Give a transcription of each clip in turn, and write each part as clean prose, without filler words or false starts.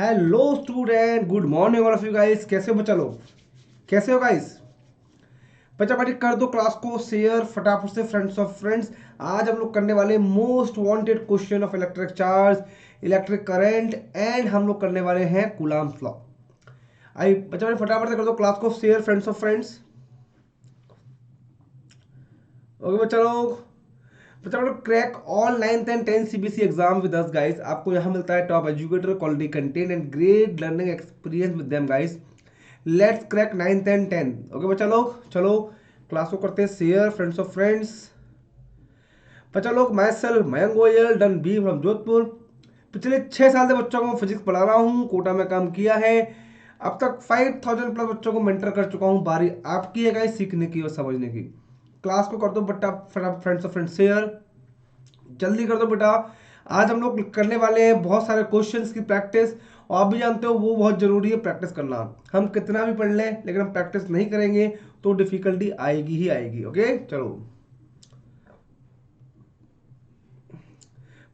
Hello student, good morning all of you guys. कैसे हो बच्चा लोग? कैसे हो गाइस? बच्चा बच्चे कर दो क्लास को शेयर फटाफट से फ्रेंड्स ऑफ फ्रेंड्स। आज हम लोग करने वाले most wanted question of electric charge, electric current and हम लोग करने वाले हैं कूलम्ब्स लॉ। आई बच्चा बच्चे फटाफट से कर दो क्लास को share friends of friends. Okay बच्चा लोग, बच्चा लोग crack all 9th and 10th CBSE exam with us guys. आपको यहाँ मिलता है top educator, quality content and great learning experience with them guys. Let's crack 9th and 10th। Okay बच्चा लोग, चलो क्लास को करते हैं शेयर फ्रेंड्स ऑफ फ्रेंड्स। बच्चा लोग, मैं सेल्फ मयंक गोयल डन बी फ्रॉम जोधपुर। पिछले 6 साल से बच्चों को फिजिक्स पढ़ा रहा हूँ, कोटा में काम किया है। अब तक 5000 प्लस बच्चों को मेंटर कर चुका हूँ। बारी आपकी है गाइस सीखने की और समझने की। क्लास को कर दो बेटा फ्रेंड्स ऑफ फ्रेंड्स शेयर, जल्दी कर दो बेटा। आज हम लोग करने वाले हैं बहुत सारे क्वेश्चंस की प्रैक्टिस, और आप भी जानते हो वो बहुत जरूरी है प्रैक्टिस करना। हम कितना भी पढ़ लें लेकिन हम प्रैक्टिस नहीं करेंगे तो डिफिकल्टी आएगी ही आएगी। ओके चलो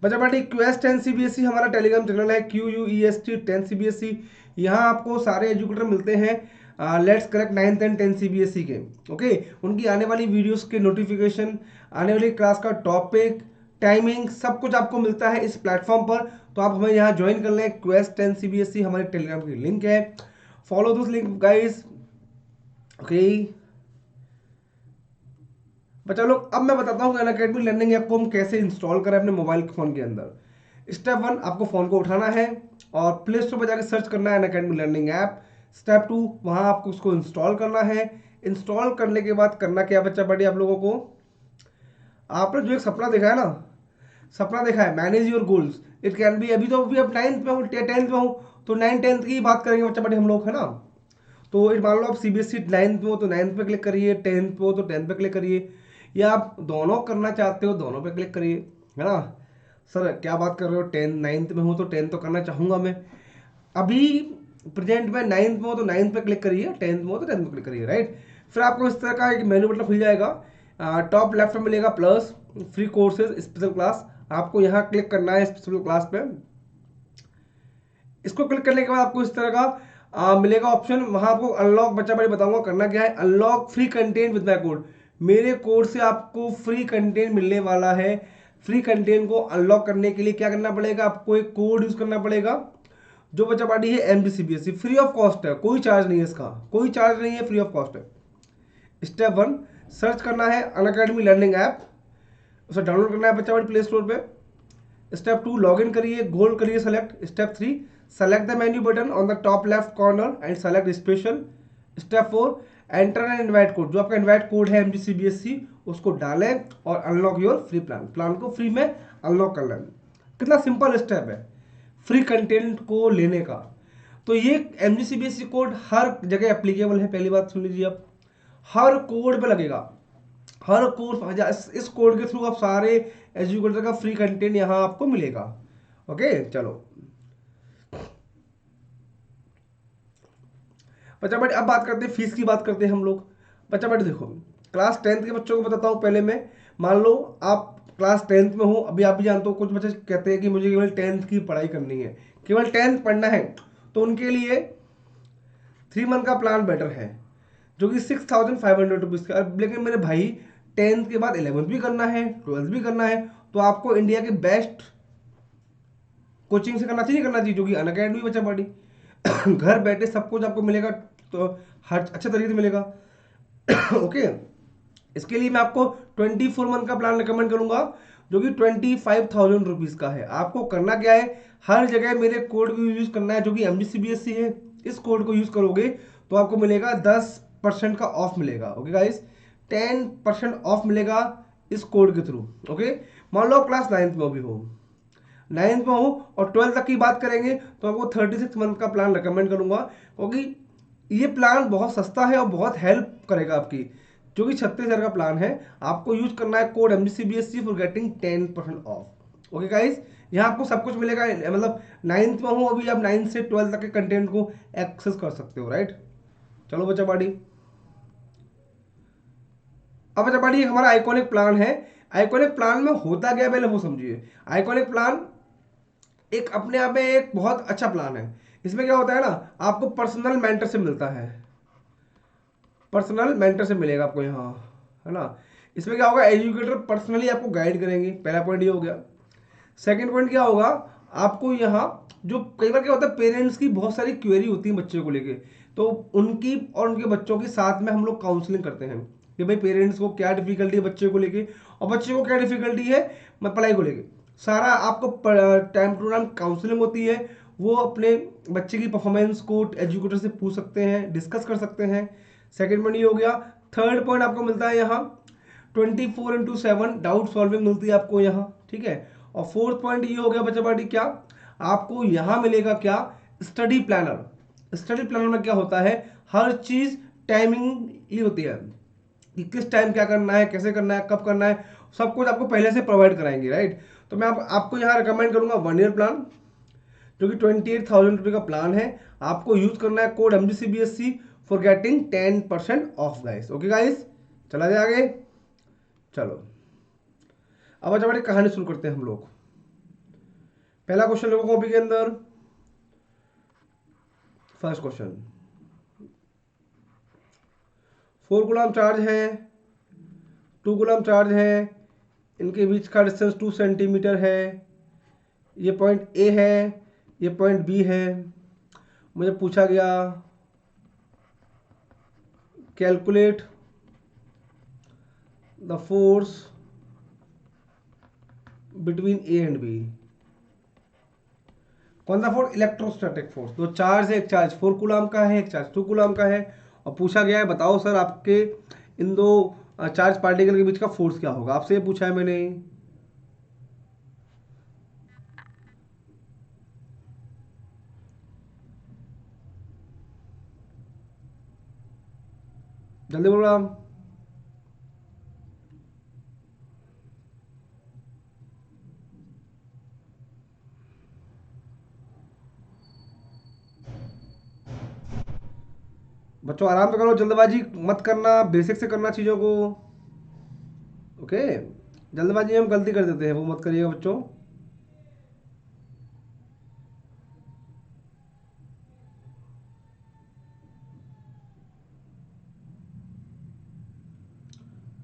बच्चा बेटी, क्वेस्ट 10 सीबीएसई हमारा टेलीग्राम चैनल है, QUEST 10 सीबीएसई। यहाँ आपको सारे एजुकेटर मिलते हैं let's correct 9th and 10th CBSE के। ओके, उनकी आने वाली वीडियोस के नोटिफिकेशन, आने वाली क्लास का टॉपिक, टाइमिंग, सब कुछ आपको मिलता है इस प्लेटफॉर्म पर। तो आप हमें यहाँ ज्वाइन कर लें। क्वेस्ट 10 सीबीएसई हमारे टेलीग्राम की लिंक है, follow this link guys. Okay बच्चा लोग, अब मैं बताता हूँ अनअकैडमी लर्निंग ऐप को हम कैसे इंस्टॉल करें अपने मोबाइल फोन के अंदर। स्टेप 1, आपको फोन को उठाना है और प्ले स्टोर पर जाकर सर्च करना है अनअकैडमी लर्निंग ऐप। स्टेप 2, वहां आपको उसको इंस्टॉल करना है। इंस्टॉल करने के बाद करना क्या बच्चा बड़ी, आप लोगों को आपने जो एक सपना देखा है ना, सपना देखा है manage your goals, it can be. अभी तो अभी अब 9th में हूँ, 10th में हूँ, तो 9th 10th की बात करेंगे बच्चा बड़ी हम लोग, है ना। तो मान लो आप सीबीएसई 9th में हो तो 9th पे क्लिक करिए, 10th पे हो तो 10th पे क्लिक करिए, या आप दोनों करना चाहते हो दोनों पे क्लिक करिए, है ना। सर क्या बात कर रहे हो, 10th 9th में हो तो 10th तो करना चाहूंगा मैं। अभी प्रेजेंट में 9th में हो तो 9th पे क्लिक करिए, 10th में हो तो 10th पे क्लिक करिए, राइट। फिर आपको इस तरह का एक मेन्यू बटन खुल जाएगा, टॉप लेफ्ट में मिलेगा plus, free courses special class. आपको यहाँ क्लिक करना है स्पेशल क्लास पे। इसको क्लिक करने के बाद आपको इस तरह का मिलेगा ऑप्शन। वहां आपको अनलॉक, बच्चा बड़ी बताऊंगा करना क्या है। Unlock free content with my code, मेरे कोड से आपको फ्री कंटेंट मिलने वाला है। फ्री कंटेंट को अनलॉक करने के लिए क्या करना पड़ेगा, आपको एक कोड यूज करना पड़ेगा जो बच्चा पार्टी है MGCBSE, फ्री ऑफ कॉस्ट है, कोई चार्ज नहीं है, इसका कोई चार्ज नहीं है, फ्री ऑफ कॉस्ट है। स्टेप 1, सर्च करना है अनअकैडमी लर्निंग ऐप, उसे डाउनलोड करना है बच्चा पार्टी प्ले स्टोर पे। स्टेप 2, लॉग इन करिए, गोल करिए select. Step 3, select the menu button on the top left corner and select special. Step 4, enter an invite code, जो आपका इनवाइट कोड है MGCBSE उसको डालें और unlock your free plan, plan को फ्री में अनलॉक कर लें। कितना सिंपल स्टेप है फ्री कंटेंट को लेने का। तो ये MGCBSE कोड हर जगह एप्लीकेबल है, पहली बात सुन लीजिए आप, हर कोड पे लगेगा, हर कोर्स। इस कोड के थ्रू आप सारे एजुकेटर का फ्री कंटेंट यहां आपको मिलेगा। ओके चलो बच्चा बेटे, अब बात करते हैं फीस की, बात करते हैं हम लोग। बच्चा बेटे देखो, क्लास 10th के बच्चों को बताता हूँ पहले मैं। मान लो आप क्लास 10th में हो, अभी आप भी जानते हो कुछ बच्चे कहते हैं कि मुझे केवल 10th की पढ़ाई करनी है, केवल 10th पढ़ना है, तो उनके लिए 3 मंथ का प्लान बेटर है जो कि 6500 रुपीज़ का। लेकिन मेरे भाई 10th के बाद 11th भी करना है, 12th भी करना है, तो आपको इंडिया के बेस्ट कोचिंग से करना चाहिए, करना चाहिए जो कि अनअकैडमी बच्चा पढ़ी। घर बैठे सब कुछ आपको मिलेगा, तो हर अच्छे तरीके से मिलेगा। ओके, इसके लिए मैं आपको 24 मंथ का प्लान रिकमेंड करूंगा जो कि 25,000 रुपीज का है। आपको करना क्या है, हर जगह मेरे कोड को यूज करना है जो कि MGCBSE है। इस कोड को यूज करोगे तो आपको मिलेगा 10% का ऑफ मिलेगा। ओके गाइस, 10% ऑफ मिलेगा इस कोड के थ्रू। ओके, मान लो क्लास 9th में भी हो, 9th में हो और 12th तक की बात करेंगे तो आपको 36 मंथ का प्लान रिकमेंड करूंगा, क्योंकि ये प्लान बहुत सस्ता है और बहुत हेल्प करेगा आपकी। जो कि 36,000 का प्लान है, आपको यूज करना है code MGCBSE for getting 10% of. Okay guys, यहाँ आपको सब कुछ मिलेगा, मतलब 9th में हो अभी, आप 9th से 12th तक के कंटेंट को एक्सेस कर सकते हो, राइट। चलो बच्चा बाड़ी, अब बच्चा बाड़ी हमारा आइकॉनिक प्लान है। आइकॉनिक प्लान में होता क्या पहले वो समझिए। आइकॉनिक प्लान एक अपने आप में एक बहुत अच्छा प्लान है। इसमें क्या होता है ना, आपको पर्सनल मेंटर से मिलता है, पर्सनल मेंटर से मिलेगा आपको यहाँ, है ना। इसमें क्या होगा, एजुकेटर पर्सनली आपको गाइड करेंगे, पहला पॉइंट ये हो गया। सेकंड पॉइंट क्या होगा, आपको यहाँ जो कई बार क्या होता है, पेरेंट्स की बहुत सारी क्वेरी होती है बच्चे को लेके, तो उनकी और उनके बच्चों के साथ में हम लोग काउंसलिंग करते हैं कि भाई पेरेंट्स को क्या डिफिकल्टी है बच्चे को लेके, और बच्चे को क्या डिफिकल्टी है पढ़ाई को लेके। सारा आपको टाइम टू टाइम काउंसलिंग होती है, वो अपने बच्चे की परफॉर्मेंस को एजुकेटर से पूछ सकते हैं, डिस्कस कर सकते हैं। सेकेंड पॉइंट ये हो गया। थर्ड पॉइंट आपको मिलता है यहाँ 24/7 डाउट सॉल्विंग मिलती है आपको यहाँ, ठीक है। और फोर्थ पॉइंट ये हो गया बच्चा पार्टी, क्या आपको यहां मिलेगा, क्या स्टडी प्लानर। स्टडी प्लानर में क्या होता है, हर चीज टाइमिंग होती है कि किस टाइम क्या करना है, कैसे करना है, कब करना है, सब कुछ आपको पहले से प्रोवाइड कराएंगे, राइट। तो मैं आपको यहाँ रिकमेंड करूंगा 1 ईयर प्लान, जो कि 28,000 रुपये का प्लान है। आपको यूज करना है code MGCBSC for getting 10% off guys. Okay guys, चला जाए आगे। चलो अब अच्छा बड़ी कहानी शुरू करते हैं हम लोग। पहला क्वेश्चन देखो कॉपी के अंदर, फर्स्ट क्वेश्चन, 4 कूलम चार्ज है, 2 कूलम चार्ज है, इनके बीच का डिस्टेंस 2 सेंटीमीटर है, ये पॉइंट ए है, ये पॉइंट बी है। मुझे पूछा गया calculate the force between A and B. कौन सा फोर्स, इलेक्ट्रोस्टैटिक फोर्स। दो चार्ज है, एक चार्ज 4 कूलम का है, एक चार्ज 2 कूलम का है, और पूछा गया है बताओ सर आपके इन दो चार्ज पार्टिकल के बीच का फोर्स क्या होगा, आपसे ये पूछा है मैंने। जल्दी बोलो आप। बच्चों आराम से करो, जल्दबाजी मत करना, बेसिक से करना चीज़ों को। ओके, जल्दबाजी में हम गलती कर देते हैं, वो मत करिएगा बच्चों।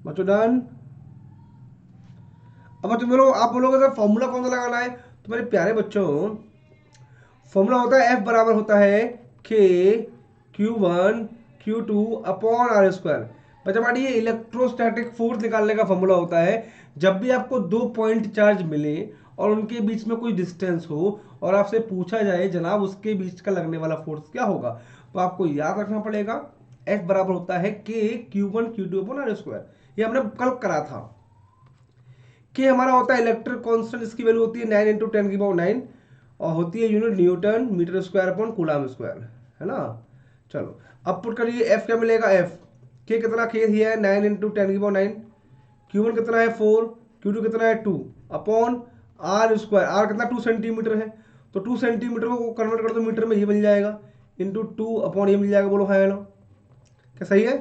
बच्चों डन। अब तुम लोग, आप बोलोगे सर फॉर्मूला कौन सा लगाना है, तो मेरे प्यारे बच्चों फॉर्मूला होता है F बराबर होता है K Q1 Q2 upon R square. बच्चा पार्टी ये इलेक्ट्रोस्टैटिक फोर्स निकालने का फॉर्मूला होता है। जब भी आपको दो पॉइंट चार्ज मिले और उनके बीच में कोई डिस्टेंस हो और आपसे पूछा जाए जनाब उसके बीच का लगने वाला फोर्स क्या होगा, तो आपको याद रखना पड़ेगा F बराबर होता है K Q1 Q2 upon R square. ये हमने कल करा था। के हमारा होता है इलेक्ट्रिक कांस्टेंट, इसकी वैल्यू होती है 9 × 10⁹ और होती है unit newton metre square upon coulomb square, है ना। चलो अब पुट करिए, एफ क्या मिलेगा, एफ के कितना के ही है 9 × 10⁹, Q1 कितना है 4, Q2 कितना है 2 अपॉन आर स्क्वायर, आर कितना 2 सेंटीमीटर है, तो 2 सेंटीमीटर को कन्वर्ट कर दो मीटर में, ये मिल जाएगा इंटू 2 अपॉन ये मिल जाएगा, बोलो हाँ ना, क्या सही है।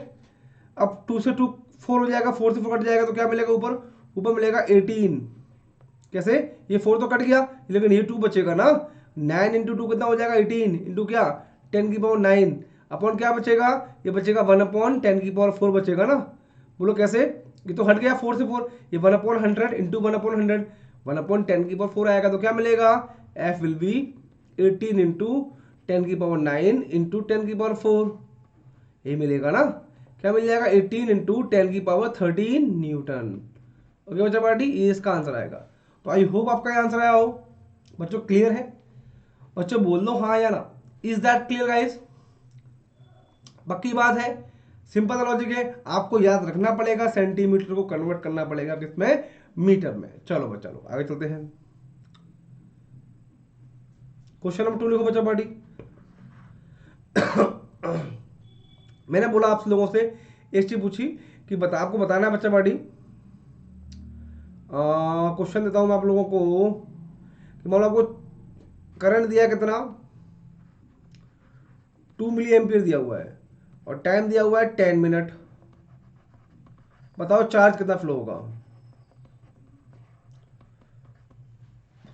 अब 2 से 2 4 हो जाएगा, 4 से 4 कट जाएगा तो क्या मिलेगा, ऊपर ऊपर मिलेगा 18। कैसे, ये 4 तो कट गया लेकिन ये 2 बचेगा ना, 9 × 2 कितना हो जाएगा 18 इंटू क्या 10⁹ अपॉन क्या बचेगा, ये बचेगा 1/10⁴ बचेगा ना। बोलो कैसे, ये तो हट गया 4 से 4, ये 1/100 इंटू 1/100 1/10⁴ आएगा तो क्या मिलेगा, F विल बी 18 × 10⁹ इंटू 10⁴, ये मिलेगा ना, क्या मिल जाएगा 18 × 10⁻13 न्यूटन। ओके बच्चा पार्टी, ये इसका आंसर आएगा। तो आई होप आपका ये आंसर आया हो बच्चों, क्लियर है बच्चों, बोल दो हाँ या ना। इज दैट क्लियर गाइस, पक्की बात है, सिंपल लॉजिक है, आपको याद रखना पड़ेगा, सेंटीमीटर को कन्वर्ट करना पड़ेगा किसमें, मीटर में। चलो बच्चा लोग आगे चलते हैं। क्वेश्चन नंबर 2 लिखो बच्चा पार्टी। मैंने बोला आप लोगों से एक चीज पूछी कि आपको बताना है बच्चा पार्टी, क्वेश्चन देता हूं मैं आप लोगों को कि मान लो आपको करंट दिया कितना 2 मिली एम्पियर दिया हुआ है और टाइम दिया हुआ है 10 मिनट, बताओ चार्ज कितना फ्लो होगा।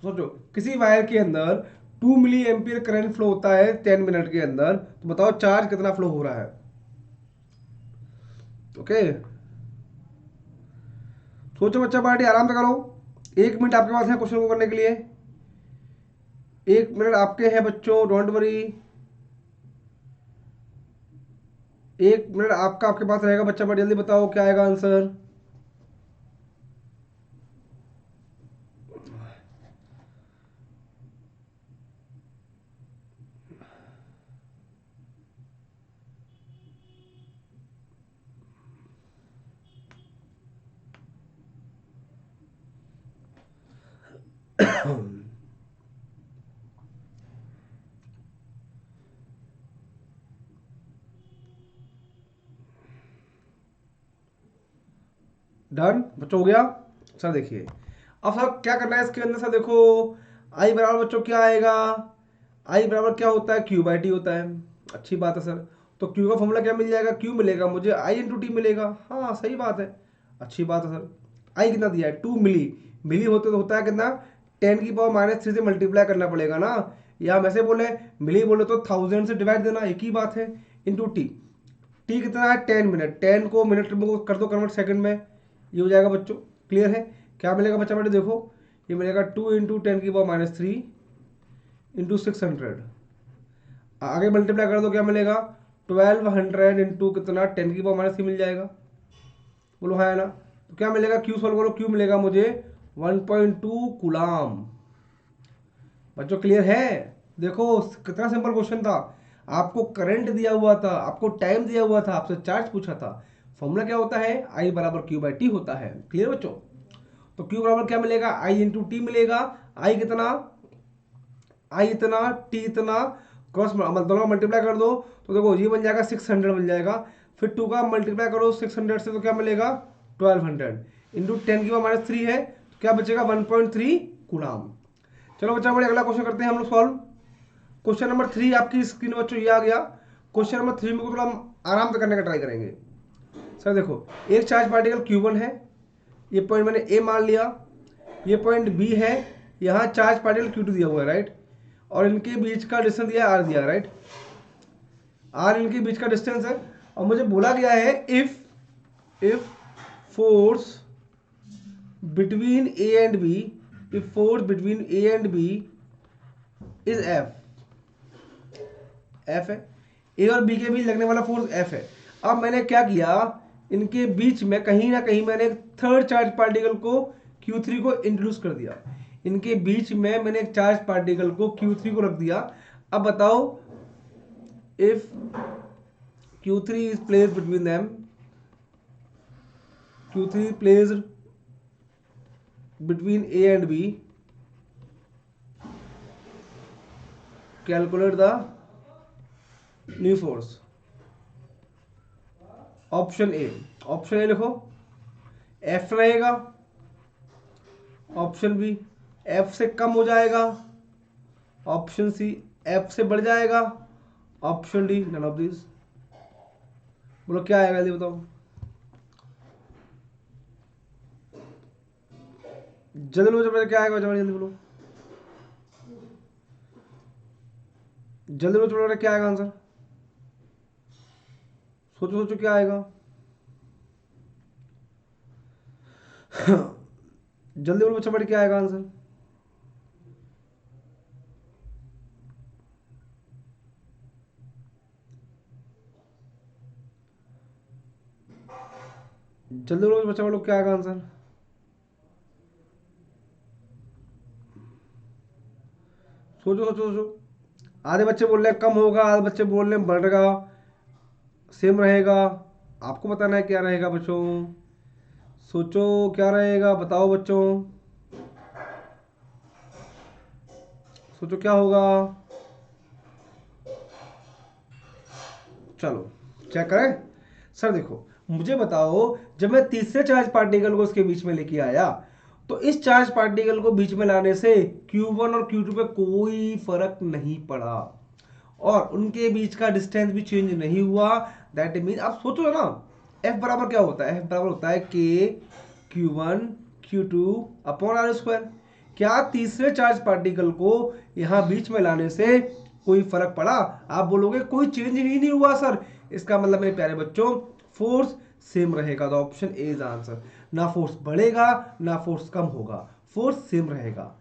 सोचो किसी वायर के अंदर 2 मिली एम्पियर करंट फ्लो होता है 10 मिनट के अंदर, तो बताओ चार्ज कितना फ्लो हो रहा है। ओके, सोचो बच्चा पार्टी, आराम से करो। 1 मिनट आपके पास है क्वेश्चन को करने के लिए। 1 मिनट आपके हैं बच्चों, डोंट वरी। 1 मिनट आपके पास रहेगा बच्चा पार्टी, जल्दी बताओ क्या आएगा आंसर। डन बच्चों, हो गया। सर देखिए, अब सर क्या करना है इसके अंदर, सर देखो आई बराबर बच्चों क्या आएगा, आई बराबर क्या होता है, क्यू बाई टी होता है। अच्छी बात है सर, तो क्यू का फॉर्मूला क्या मिल जाएगा, क्यू मिलेगा मुझे, आई इंटू टी मिलेगा। हाँ सही बात है, अच्छी बात है सर। आई कितना दिया है, 2 मिली, मिली होते तो होता है कितना, 10⁻³ से मल्टीप्लाई करना पड़ेगा ना, या हम ऐसे बोले मिली बोले तो 1000 से डिवाइड देना, एक ही बात है, इंटू टी। टी कितना है, 10 मिनट, 10 को मिनट में कर दो कन्वर्ट सेकंड में, ये हो जाएगा बच्चों। क्लियर है, क्या मिलेगा बच्चा बेटे देखो, ये मिलेगा 2 इंटू 10⁻³ इंटू 600, आगे मल्टीप्लाई कर दो क्या मिलेगा, 1200 इंटू कितना 10⁻³ मिल जाएगा। बोलो हाँ है ना, तो क्या मिलेगा, क्यू सॉल्व करो, क्यू मिलेगा मुझे 1.2 कूलाम। बच्चों क्लियर है, देखो कितना सिंपल क्वेश्चन था, आपको करंट दिया हुआ था, आपको टाइम दिया हुआ था, आपसे चार्ज पूछा था, फॉर्मूला क्या होता है, आई बराबर क्यू बाई टी होता है। क्लियर बच्चों, तो क्यू बराबर क्या मिलेगा, आई इंटू टी मिलेगा, आई कितना, आई इतना, टी इतना, क्रॉस दोनों मल्टीप्लाई कर दो, तो देखो ये बन जाएगा 600 बन जाएगा, फिर 2 का मल्टीप्लाई करो 600 से, तो क्या मिलेगा 1200 इंटू 10⁻³ है, तो क्या बचेगा 1.3 कूलाम। चलो बच्चा बड़े अगला क्वेश्चन करते हैं हम लोग सॉल्व। क्वेश्चन नंबर 3 आपकी स्क्रीन बच्चों ये आ गया। क्वेश्चन नंबर 3 में थोड़ा आराम से करने का ट्राई करेंगे। सर देखो, एक चार्ज पार्टिकल Q1 है, ये पॉइंट मैंने ए मान लिया, ये पॉइंट बी है, यहाँ चार्ज पार्टिकल Q2 दिया हुआ है राइट, और इनके बीच का डिस्टेंस दिया आर दिया राइट, आर इनके बीच का डिस्टेंस है, और मुझे बोला गया है if force between A and B, if force between A and B is F, F है, ए और बी के बीच लगने वाला फोर्स एफ है। अब मैंने क्या किया, इनके बीच में कहीं ना कहीं मैंने एक थर्ड चार्ज पार्टिकल को Q3 को इंट्रोड्यूस कर दिया, इनके बीच में मैंने एक चार्ज पार्टिकल को Q3 को रख दिया। अब बताओ if Q3 is placed between them, Q3 placed between A and B, calculate the new force। Option A लिखो, F रहेगा, ऑप्शन बी F से कम हो जाएगा, ऑप्शन सी F से बढ़ जाएगा, option D none of this. बोलो क्या आएगा जल्दी बताओ, जल्दी बोलो क्या आएगा, जल्दी बोलो, जल्दी बोलो क्या आएगा आंसर, सोचो सोचो क्या आएगा जल्दी बोलो बच्चा, क्या आएगा आंसर। जल्दी बोलो बच्चा बोलो क्या आएगा आंसर। सोचो सोचो सोचो, आधे बच्चे बोल रहे हैं कम होगा, आधे बच्चे बोल रहे हैं बढ़ेगा, सेम रहेगा, आपको बताना है क्या रहेगा बच्चों, सोचो क्या रहेगा बताओ बच्चों, सोचो क्या होगा, चलो चेक करें। सर देखो मुझे बताओ, जब मैं तीसरे चार्ज पार्टिकल को इसके बीच में लेके आया, तो इस चार्ज पार्टिकल को बीच में लाने से Q1 और Q2 पे कोई फर्क नहीं पड़ा, और उनके बीच का डिस्टेंस भी चेंज नहीं हुआ। दैट मीन आप सोचो ना, F बराबर क्या होता है, F बराबर होता है K Q1 Q2 upon R square. क्या तीसरे चार्ज पार्टिकल को यहाँ बीच में लाने से कोई फर्क पड़ा? आप बोलोगे कोई चेंज ही नहीं हुआ सर। इसका मतलब मेरे प्यारे बच्चों फोर्स सेम रहेगा। तो ऑप्शन ए इज आंसर। ना फोर्स बढ़ेगा ना फोर्स कम होगा, फोर्स सेम रहेगा।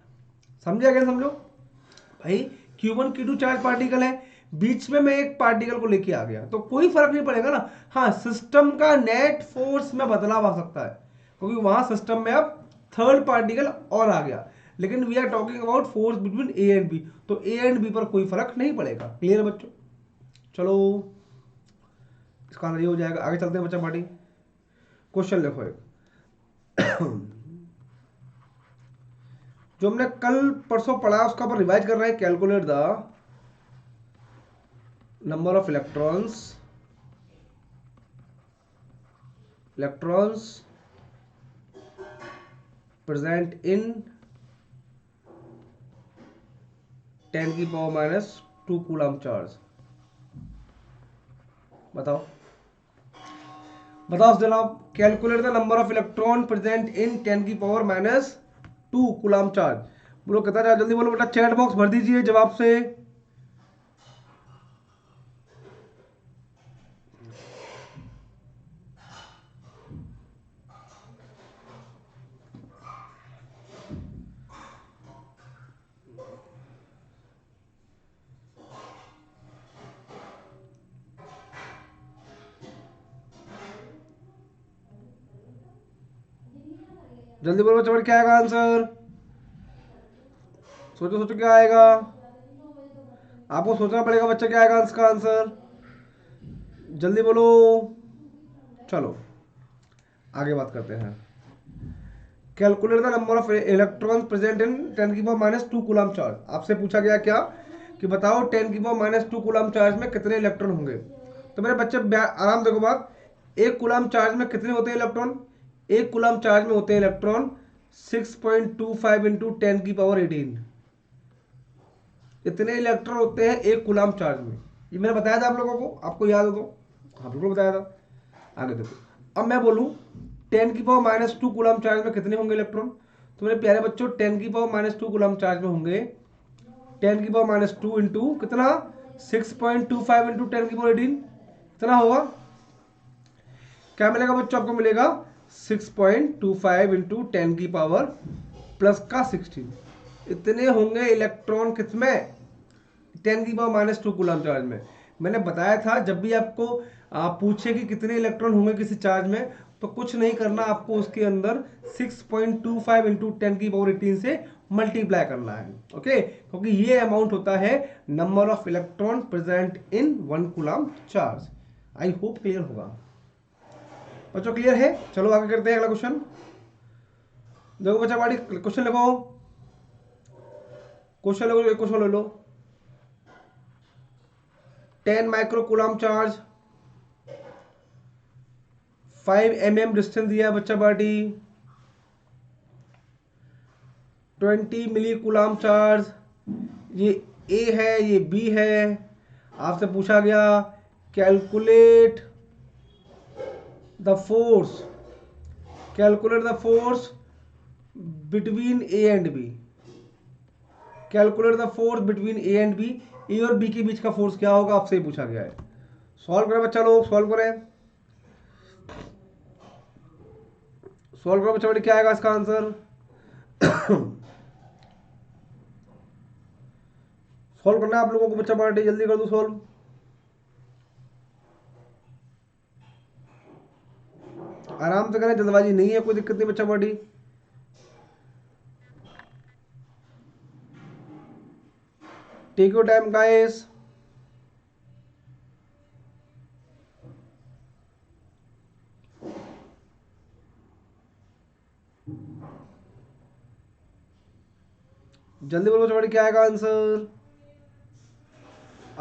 समझे? अगर समझो भाई, Q1 Q2 चार्ज पार्टिकल है, बीच में मैं एक पार्टिकल को लेके आ गया तो कोई फर्क नहीं पड़ेगा ना। हाँ, सिस्टम का नेट फोर्स में बदलाव आ सकता है क्योंकि वहां सिस्टम में अब थर्ड पार्टिकल और आ गया, लेकिन we are talking about force between A and B, तो ए एंड बी पर कोई फर्क नहीं पड़ेगा। क्लियर बच्चों? चलो इसका आंसर ये हो जाएगा। आगे चलते हैं बच्चा पार्टी। क्वेश्चन देखो एक जो हमने कल परसों पढ़ा उसका पर रिवाइज कर रहे हैं। Calculate the number of electrons present in 10⁻² coulomb charge. बताओ जनाब, calculate the number of electron present in 10⁻² coulomb charge. बोलो कितना चार्ज? जल्दी बोलो बेटा, चैट बॉक्स भर दीजिए जवाब से। जल्दी बोलो बच्चा, क्या आएगा आंसर? सोचो सोचो क्या आएगा, आपको सोचना पड़ेगा बच्चा, क्या आएगा इसका आंसर? जल्दी बोलो। चलो आगे बात करते हैं। Calculate the number of electrons present in 10⁻² coulomb charge. आपसे पूछा गया क्या कि बताओ 10⁻² कूलम चार्ज में कितने इलेक्ट्रॉन होंगे। तो मेरे बच्चे आराम देखो बात, एक कूलम चार्ज में कितने होते हैं इलेक्ट्रॉन? एक कूलम चार्ज में होते हैं इलेक्ट्रॉन 6.25 इंटू 10⁻18। इतने इलेक्ट्रॉन होते हैं एक कूलम चार्ज में। ये मैंने बताया था आप लोगों को, आपको याद हो तो? हाँ बिल्कुल बताया था। आगे देखो, अब मैं बोलूं 10⁻² कूलम चार्ज में कितने होंगे इलेक्ट्रॉन, तो मेरे प्यारे बच्चों 10⁻² कूलम चार्ज में होंगे 10⁻² इंटू कितना, 6.25 इंटू 10⁻18 कितना होगा? क्या मिलेगा बच्चों? आपको मिलेगा 6.25 इंटू 10⁻+16। इतने होंगे इलेक्ट्रॉन किसमें? 10⁻² कूलम चार्ज में। मैंने बताया था जब भी आपको पूछे कि कितने इलेक्ट्रॉन होंगे किसी चार्ज में, तो कुछ नहीं करना, आपको उसके अंदर 6.25 इंटू 10⁻18 से मल्टीप्लाई करना है। ओके, क्योंकि ये अमाउंट होता है number of electron present in 1 coulomb charge. I hope clear होगा बच्चों। क्लियर है? चलो आगे करते हैं अगला क्वेश्चन। देखो बच्चा बाड़ी, क्वेश्चन लिखो, क्वेश्चन ले लो। 10 micro coulomb charge, 5 mm distance दिया है बच्चा पार्टी। 20 मिली कूलम चार्ज, ये ए है ये बी है। आपसे पूछा गया calculate the force, calculate the force between A and B. Calculate the force between A and B. A और बी के बीच का फोर्स क्या होगा, आपसे ही पूछा गया है। सॉल्व करें बच्चा, लोग सॉल्व करें, सॉल्व करो बच्चा बेटे, क्या आएगा इसका आंसर? सॉल्व करना है आप लोगों को बच्चा पार्टी, जल्दी कर दो सॉल्व। आराम से करें, जल्दबाजी नहीं है, कोई दिक्कत नहीं बच्चा party. Take your time guys. जल्दी बोलो बच्चा पार्टी, क्या आएगा आंसर?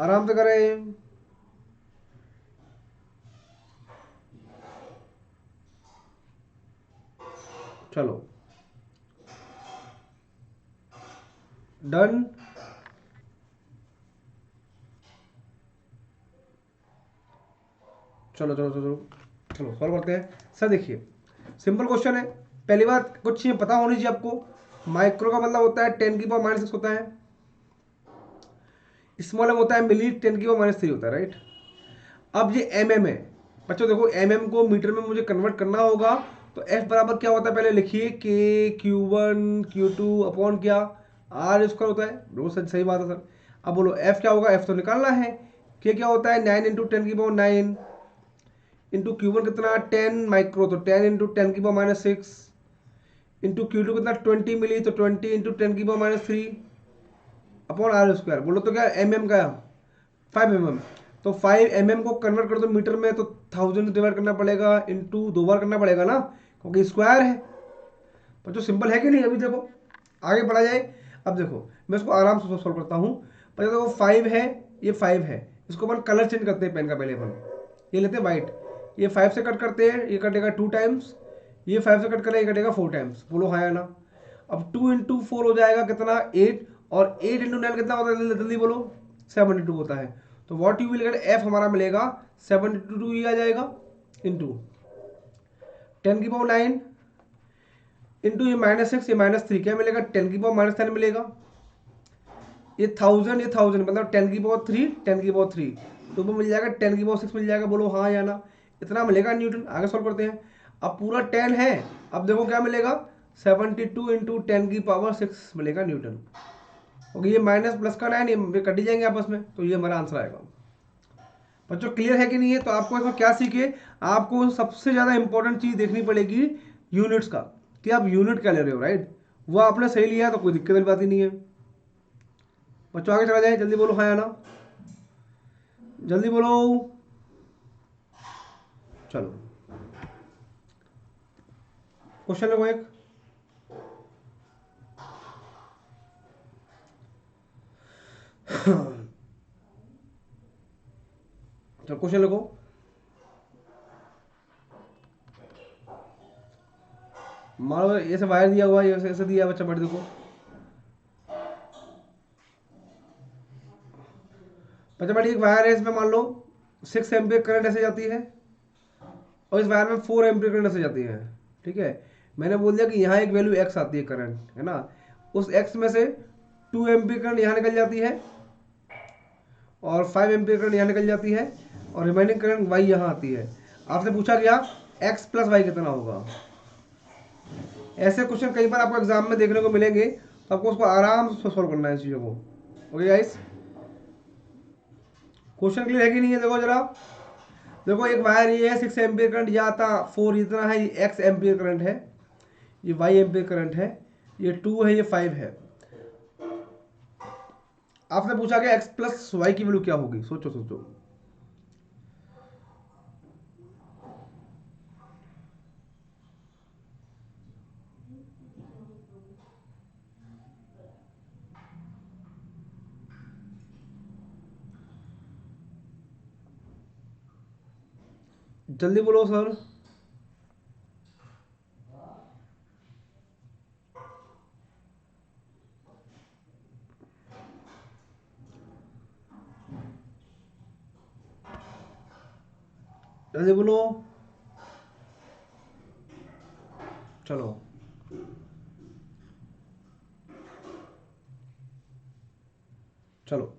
आराम से करें। चलो डन। चलो चलो चलो चलो सॉल्व करते हैं। सर देखिए, सिंपल क्वेश्चन है। पहली बात, कुछ चीजें पता होनी चाहिए आपको। माइक्रो का मतलब होता है 10⁻⁻6 होता है, स्मॉल एम होता है मिली 10⁻³ होता है, राइट। अब ये mm है बच्चों, देखो mm को मीटर में मुझे कन्वर्ट करना होगा, तो f बराबर क्या होता है पहले लिखिए, k Q1 Q2 अपॉन क्या r स्क्वायर होता है, बिल्कुल सही सही बात है सर। अब बोलो f क्या होगा, f तो निकालना है, k क्या होता है 9 × 10⁻9 इंटू Q1 कितना 10 माइक्रो, तो 10 × 10⁻6 इंटू Q2 कितना 20 मिली, तो 20 × 10⁻³ अपॉन r स्क्वायर। बोलो तो क्या mm का 5 mm, तो 5 mm को कन्वर्ट कर दो मीटर में, तो 1000 डिवाइड करना पड़ेगा, इंटू 2 बार करना पड़ेगा ना, क्योंकि स्क्वायर है। पर जो सिंपल है कि नहीं, अभी देखो आगे बढ़ा जाए। अब देखो मैं इसको आराम से सॉल्व करता हूँ। पर देखो 5 है, ये 5 है, इसको अपन कलर चेंज करते हैं पेन का, पहले अपन ये लेते हैं वाइट, ये 5 से कट करते हैं, ये कटेगा 2 टाइम्स, ये 5 से कट करेगा, ये कटेगा 4 टाइम्स। बोलो हाँ या ना। अब 2 × 4 हो जाएगा कितना 8, और 8 × 9 कितना होता है, जल्दी जल्दी बोलो 72 होता है। तो what you will get, F हमारा मिलेगा 72 ही आ जाएगा, इंटू 10⁻9 इंटू ये -6, ये -3 क्या मिलेगा 10⁻−10 मिलेगा, ये 1000 ये 1000 मतलब 10⁻3 10⁻3 तो वो मिल जाएगा 10⁻6 मिल जाएगा। बोलो हाँ या ना, इतना मिलेगा न्यूटन। आगे सॉल्व करते हैं। अब पूरा 10 है, अब देखो क्या मिलेगा 72 × 10⁻6 मिलेगा न्यूटन। ओके, ये माइनस प्लस का 9 ये कट ही जाएंगे आपस में, तो ये हमारा आंसर आएगा। बच्चों क्लियर है कि नहीं है? तो आपको इसमें क्या सीखे, आपको सबसे ज़्यादा इंपॉर्टेंट चीज़ देखनी पड़ेगी यूनिट्स का, कि आप यूनिट क्या ले रहे हो, राइट। वो आपने सही लिया तो कोई दिक्कत वाली बात ही नहीं है। बच्चों आगे चला जाए, जल्दी बोलो हाँ या ना, जल्दी बोलो। चलो क्वेश्चन लिखो एक। चलो क्वेश्चन लिखो। मानो ऐसे वायर दिया हुआ है, ऐसे ऐसे दिया है, बच्चा पढ़ देखो। बच्चा पढ़, एक वायर है, इसमें मान लो 6 एम्पियर करंट ऐसे जाती है, और इस वायर में 4 एम्पियर करंट ऐसे जाती है, ठीक है। मैंने बोल दिया कि यहाँ एक वैल्यू एक्स आती है करंट, है ना, उस एक्स में से 2 एम्पियर करंट यहाँ निकल जाती है, और 5 एम्पियर करंट यहाँ निकल जाती है, और रिमाइनिंग करंट वाई यहाँ आती है। आपसे पूछा गया एक्स प्लस वाई कितना होगा। ऐसे क्वेश्चन कई बार आपको एग्जाम में देखने को मिलेंगे, तो आपको उसको आराम से सॉल्व करना है इस चीज़ों को। ओके गाइस, क्वेश्चन क्लियर है कि नहीं है? देखो जरा, देखो एक वायर ये है 6 एम्पियर करंट, यहाँ था 4 इतना है, ये एक्स एम्पियर करंट है, ये वाई एम्पियर करंट है, ये 2 है, ये 5 है। आपने पूछा कि एक्स प्लस वाई की वैल्यू क्या होगी, सोचो सोचो। जल्दी बोलो सर। जल्दी बोलो। चलो चलो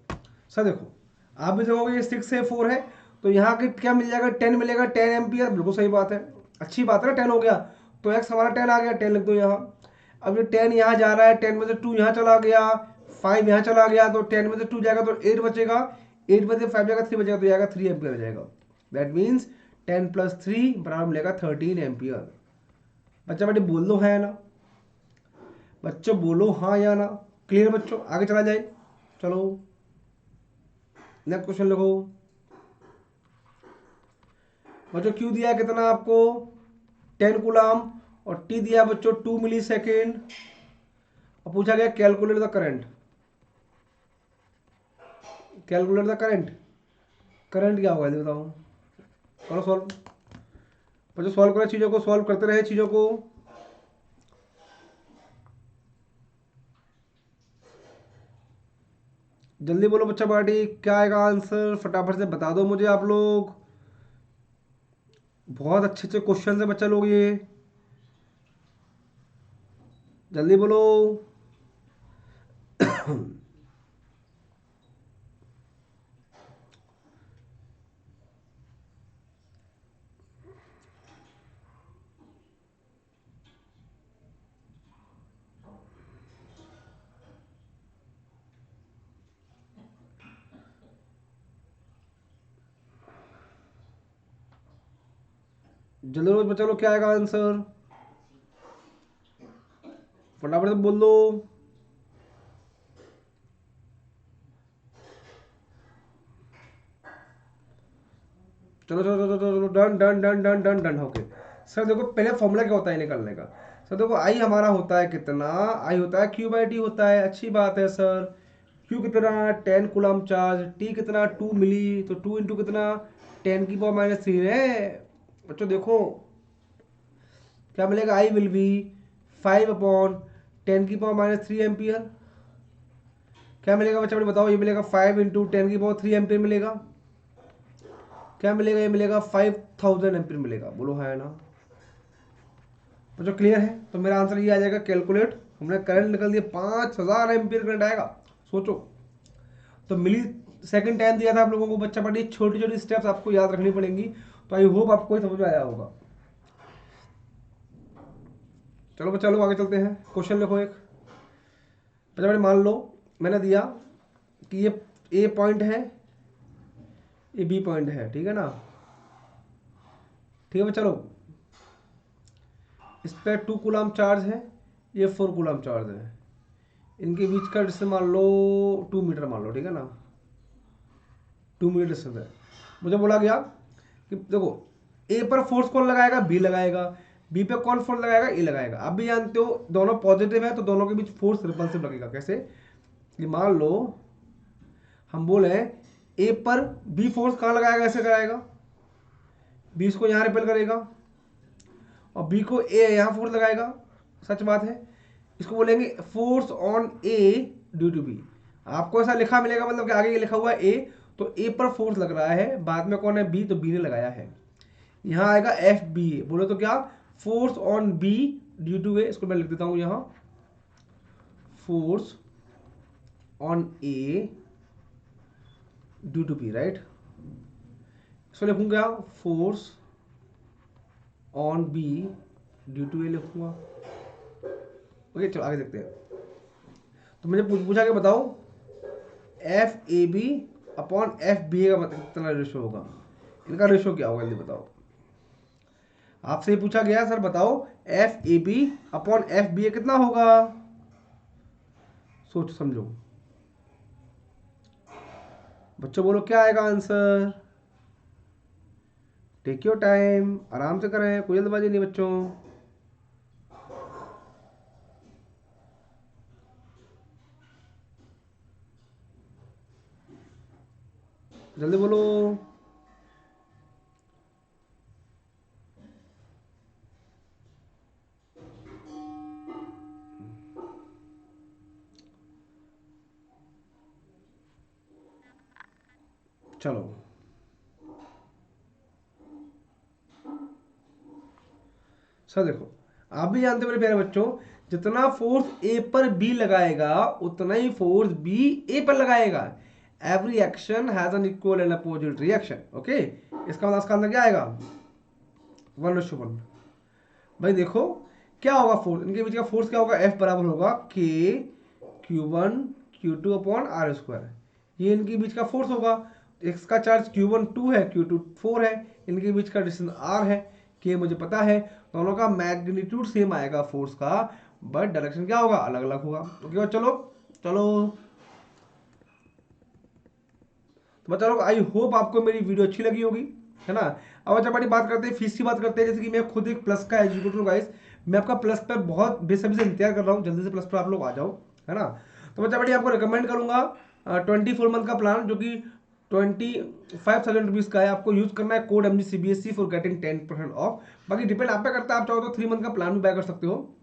सर, देखो आप भी देखोगे ये 6 है 4 है, तो यहाँ के क्या मिल जाएगा 10 मिलेगा, 10 एम्पियर, बिल्कुल सही बात है, अच्छी बात है ना, 10 हो गया, तो एक्स हमारा 10 आ गया, 10 लिख दो यहाँ। अब ये 10 यहाँ जा रहा है, 10 में से 2 यहाँ चला गया, 5 यहाँ चला गया, तो 10 में से 2 जाएगा तो 8 बचेगा, 8 में से 5 जाएगा 3 बचेगा, तो जाएगा 3 एम्पियर आ जाएगा। दैट मीन्स 10 + 3 बराबर मिलेगा 13 एम्पियर। बच्चा बेटे बोल दो हाँ या ना, बच्चों बोलो हाँ या ना। क्लियर बच्चों, आगे चला जाए। चलो नेक्स्ट क्वेश्चन लिखो। बच्चों क्यू दिया कितना आपको 10 कूलम, और टी दिया बच्चों 2 मिली सेकेंड, और पूछा गया calculate the current. Calculate the current, current क्या होगा ये बताओ, करो सॉल्व। बच्चों सॉल्व करो चीज़ों को, सॉल्व करते रहे चीज़ों को। जल्दी बोलो बच्चा पार्टी, क्या आएगा आंसर, फटाफट से बता दो मुझे आप लोग। बहुत अच्छे अच्छे क्वेश्चन है बच्चा लोग ये। जल्दी बोलो। जल्दी बोलो बच्चा लोग, क्या आएगा आंसर? फटाफट से बोल दो। चलो चलो चलो चलो, done done done done done done. Okay sir, देखो पहले फॉर्मूला क्या होता है निकालने का। सर देखो आई हमारा होता है कितना, आई होता है Q/T होता है। अच्छी बात है सर। Q कितना, 10 कूलम चार्ज। T कितना, 2 मिली, तो 2 इंटू कितना, 10⁻³ है। बच्चों देखो क्या मिलेगा, आई विल बी 5/10⁻³ एम्पियर। क्या मिलेगा बच्चा बताओ, ये मिलेगा 5 इंटू 10⁻³ एम्पियर मिलेगा। क्या मिलेगा, ये मिलेगा 5000 एम्पियर मिलेगा। बोलो है ना बच्चों, क्लियर है? तो मेरा आंसर ये आ जाएगा, कैलकुलेट। हमने करंट निकल दिया 5000 एम्पियर करंट आएगा। सोचो, तो मिली सेकंड टाइम दिया था आप लोगों को बच्चा पढ़ी, छोटी छोटी स्टेप्स आपको याद रखनी पड़ेंगी। तो आई होप आपको समझ में आया होगा। चलो बच्चा लोग आगे चलते हैं। क्वेश्चन लिखो एक। बच्चा मान लो मैंने दिया कि ये ए पॉइंट है, ये बी पॉइंट है, ठीक है ना। ठीक है बच्चा लोग, इस पर 2 कूलम चार्ज है, ये 4 कूलम चार्ज है। इनके बीच का डिस्टेंस मान लो 2 मीटर मान लो, ठीक है ना। 2 मीटर डिस्टेंस है। मुझे बोला गया कि देखो ए पर फोर्स कौन लगाएगा, बी लगाएगा। बी पे कौन फोर्स लगाएगा, ए लगाएगा। आप भी जानते हो दोनों पॉजिटिव है, तो दोनों के बीच फोर्स रिपल्सिव लगेगा। कैसे कि मान लो हम बोले ए पर बी फोर्स कहाँ लगाएगा, ऐसे कराएगा, बी इसको यहाँ रिपेल करेगा, और बी को ए यहाँ फोर्स लगाएगा। सच बात है। इसको बोलेंगे force on A due to B. आपको ऐसा लिखा मिलेगा, मतलब कि आगे ये लिखा हुआ है ए, तो ए पर फोर्स लग रहा है, बाद में कौन है, बी, तो बी ने लगाया है। यहाँ आएगा एफ बी ए, बोलो तो क्या, force on B due to A. इसको मैं लिख देता हूं यहाँ, force on A due to B, right. इसको लिखूंगा force on B due to A लिखूंगा। ओके चलो आगे देखते हैं। तो मुझे पूछा कि बताओ F A B upon F B A का मतलब कितना रेशो होगा। इनका रेशो क्या होगा, जल्दी बताओ। आपसे पूछा गया सर बताओ F A B upon F B A कितना होगा। सोच समझो बच्चों, बोलो क्या आएगा आंसर। टेक योर टाइम, आराम से करें, कोई जल्दबाजी नहीं बच्चों। जल्दी बोलो। चलो सर देखो, आप भी जानते हो मेरे प्यारे बच्चों, जितना फोर्स ए पर बी लगाएगा उतना ही फोर्स बी ए पर लगाएगा। Every action has an equal and opposite reaction. Okay, इसका मतलब इसका अंदर क्या आएगा, 1:1। भाई देखो क्या होगा, फोर्स इनके बीच का फोर्स क्या होगा, एफ बराबर होगा के Q1 Q2 upon R square. ये इनके बीच का फोर्स होगा। इसका चार्ज Q1 2 है, Q2 4 है, इनके बीच का डिस्टेंस R है, के मुझे पता है। दोनों का मैग्नीट्यूड सेम आएगा फोर्स का, बट डायरेक्शन क्या होगा, अलग अलग होगा। ओके चलो चलो, तो बच्चा लोग आई होप आपको मेरी वीडियो अच्छी लगी होगी, है ना। अब जब बड़ी बात करते हैं, फीस की बात करते हैं, जैसे कि मैं खुद एक प्लस का एजुकेटर हूँ गाइस। मैं आपका प्लस पर बहुत बेसब्री से इंतजार कर रहा हूँ, जल्दी से प्लस पर आप लोग आ जाओ, है ना। तो बच्चा बड़ी आपको रिकमेंड करूंगा 24 मंथ का प्लान, जो कि 25,000 रुपीज़ का है। आपको यूज करना है code MGCBSE for getting 10% of. बाकी डिपेंड आप पे करता है, आप चाहो तो 3 मंथ का प्लान भी बाय कर सकते हो।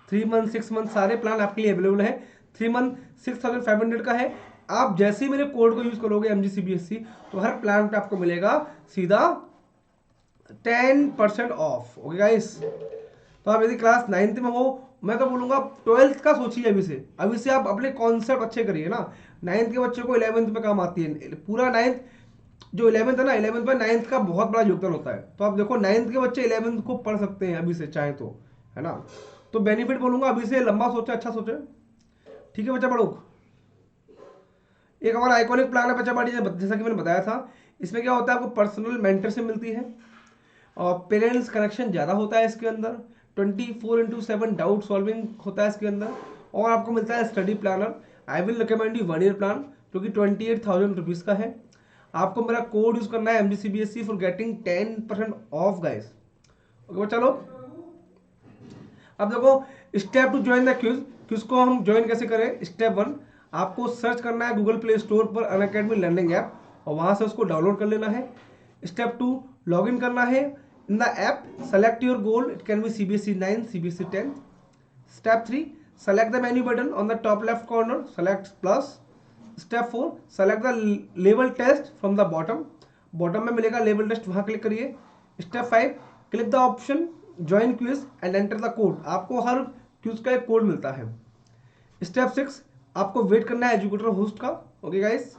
3 मंथ 6 मंथ सारे प्लान आपके लिए अवेलेबल है। 3 मंथ 6500 का है। आप जैसे ही मेरे कोड को यूज करोगे MGCBSE, तो हर प्लान पे आपको मिलेगा सीधा 10% ऑफ। ओके गाइस, तो आप यदि क्लास 9th में हो मैं तो बोलूंगा 12th का सोचिए अभी से आप अपने कॉन्सेप्ट अच्छे करिए ना। 9th के बच्चों को 11th में काम आती है पूरा 9th, जो 11th है ना 11th में 9th का बहुत बड़ा योगदान होता है। तो आप देखो 9th के बच्चे 11th को पढ़ सकते हैं अभी से चाहे तो, है ना। तो बेनिफिट बोलूंगा अभी से लंबा सोचे, अच्छा सोचे। ठीक है बच्चा पढ़ो। एक हमारा आइकॉनिक प्लान है बच्चा पार्टी, जैसा कि मैंने बताया था। इसमें क्या होता है, आपको पर्सनल मेंटर से मिलती है और पेरेंट्स कनेक्शन ज़्यादा होता है इसके अंदर। 24/7 डाउट सॉल्विंग होता है इसके अंदर। और आपको मिलता है study planner. I will recommend you 1 year plan जो कि 28,000 रुपीज़ का है। आपको मेरा कोड यूज़ करना है MGCBSE for getting 10% off guys. Okay चलो, अब देखो step two join the quiz. Quiz को हम ज्वाइन कैसे करें। स्टेप 1, आपको सर्च करना है गूगल प्ले स्टोर पर अनअकैडमी लर्निंग ऐप और वहां से उसको डाउनलोड कर लेना है। स्टेप 2, लॉग इन करना है in the app, select your goal, it can be CBSE 9, CBSE 10। Step 3, select the menu button on the top left corner, select plus. Step 4, select the label test from the bottom. Bottom में मिलेगा level test, वहां click करिए। Step 5, click the option join quiz and enter the code. आपको हर quiz का एक code मिलता है। Step 6, आपको वेट करना है एजुकेटर होस्ट का। ओके गाइस,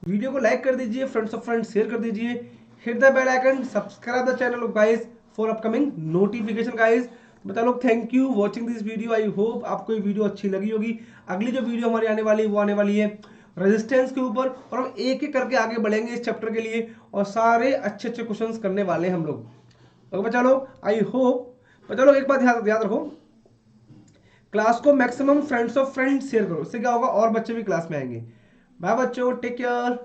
वीडियो को लाइक कर दीजिए, फ्रेंड्स ऑफ फ्रेंड्स शेयर कर दीजिए, hit the bell icon, subscribe the channel guys for upcoming notification guys. बता लोग thank you watching this video. I hope आपको ये वीडियो अच्छी लगी होगी। अगली जो वीडियो हमारी आने वाली है वो आने वाली है रेजिस्टेंस के ऊपर, और हम एक एक करके आगे बढ़ेंगे इस चैप्टर के लिए और सारे अच्छे अच्छे क्वेश्चंस करने वाले हैं हम लोग। तो बच्चा लोग आई होप, बच्चा लोग एक बात याद रखो, क्लास को maximum friends of friends share करो, इससे क्या होगा और बच्चे भी क्लास में आएंगे। बाय बच्चों, टेक केयर।